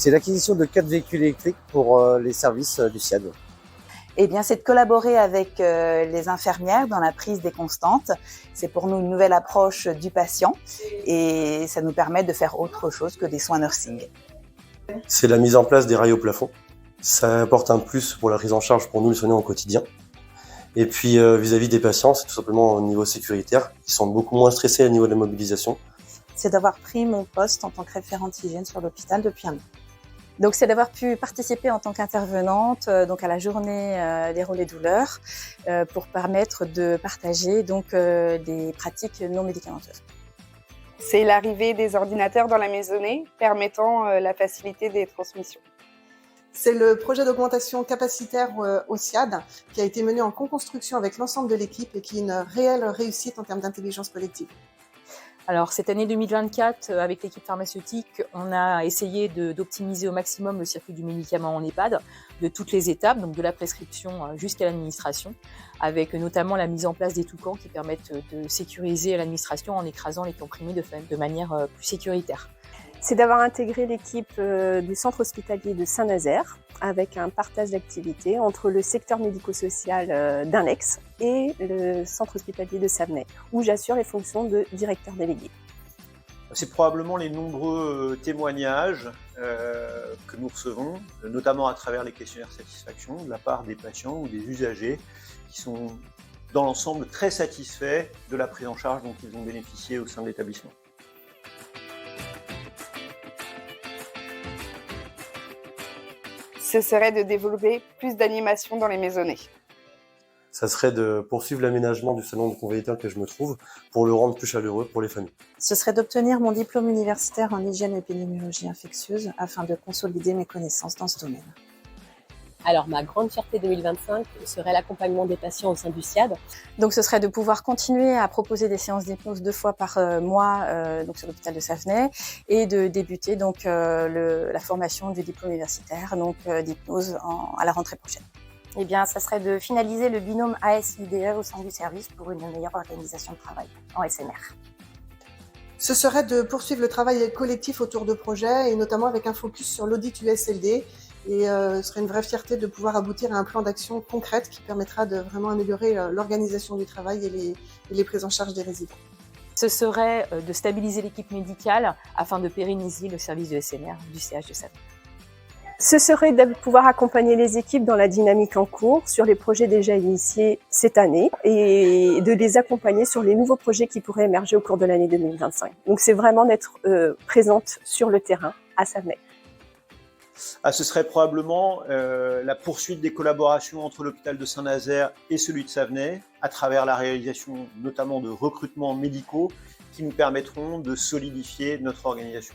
C'est l'acquisition de 4 véhicules électriques pour les services du SIAD. Eh bien, c'est de collaborer avec les infirmières dans la prise des constantes. C'est pour nous une nouvelle approche du patient et ça nous permet de faire autre chose que des soins nursing. C'est la mise en place des rails au plafond. Ça apporte un plus pour la prise en charge pour nous les soignants au quotidien. Et puis vis-à-vis des patients, c'est tout simplement au niveau sécuritaire. Ils sont beaucoup moins stressés au niveau de la mobilisation. C'est d'avoir pris mon poste en tant que référente hygiène sur l'hôpital depuis un an. Donc, c'est d'avoir pu participer en tant qu'intervenante donc à la journée des relais douleurs pour permettre de partager donc des pratiques non médicamenteuses. C'est l'arrivée des ordinateurs dans la maisonnée permettant la facilité des transmissions. C'est le projet d'augmentation capacitaire au SIAD qui a été mené en co-construction avec l'ensemble de l'équipe et qui est une réelle réussite en termes d'intelligence collective. Alors cette année 2024, avec l'équipe pharmaceutique, on a essayé d'optimiser au maximum le circuit du médicament en EHPAD, de toutes les étapes, donc de la prescription jusqu'à l'administration, avec notamment la mise en place des toucans qui permettent de sécuriser l'administration en écrasant les comprimés de manière plus sécuritaire. C'est d'avoir intégré l'équipe du centre hospitalier de Saint-Nazaire avec un partage d'activités entre le secteur médico-social d'Inlex et le centre hospitalier de Savenay, où j'assure les fonctions de directeur délégué. C'est probablement les nombreux témoignages que nous recevons, notamment à travers les questionnaires satisfaction de la part des patients ou des usagers qui sont dans l'ensemble très satisfaits de la prise en charge dont ils ont bénéficié au sein de l'établissement. Ce serait de développer plus d'animation dans les maisonnées. Ça serait de poursuivre l'aménagement du salon de convalescents que je me trouve pour le rendre plus chaleureux pour les familles. Ce serait d'obtenir mon diplôme universitaire en hygiène et épidémiologie infectieuse afin de consolider mes connaissances dans ce domaine. Alors, ma grande fierté 2025 serait l'accompagnement des patients au sein du SIAD. Donc, ce serait de pouvoir continuer à proposer des séances d'hypnose 2 fois par mois donc sur l'hôpital de Savenay et de débuter donc la formation du diplôme universitaire donc d'hypnose à la rentrée prochaine. Eh bien, ça serait de finaliser le binôme AS-IDE au sein du service pour une meilleure organisation de travail en SMR. Ce serait de poursuivre le travail collectif autour de projets et notamment avec un focus sur l'audit USLD. Et ce serait une vraie fierté de pouvoir aboutir à un plan d'action concret qui permettra de vraiment améliorer l'organisation du travail et les prises en charge des résidents. Ce serait de stabiliser l'équipe médicale afin de pérenniser le service de SMR du CH de Savenay. Ce serait de pouvoir accompagner les équipes dans la dynamique en cours sur les projets déjà initiés cette année et de les accompagner sur les nouveaux projets qui pourraient émerger au cours de l'année 2025. Donc c'est vraiment d'être présente sur le terrain à Savenay. Ce serait probablement la poursuite des collaborations entre l'hôpital de Saint-Nazaire et celui de Savenay, à travers la réalisation notamment de recrutements médicaux qui nous permettront de solidifier notre organisation.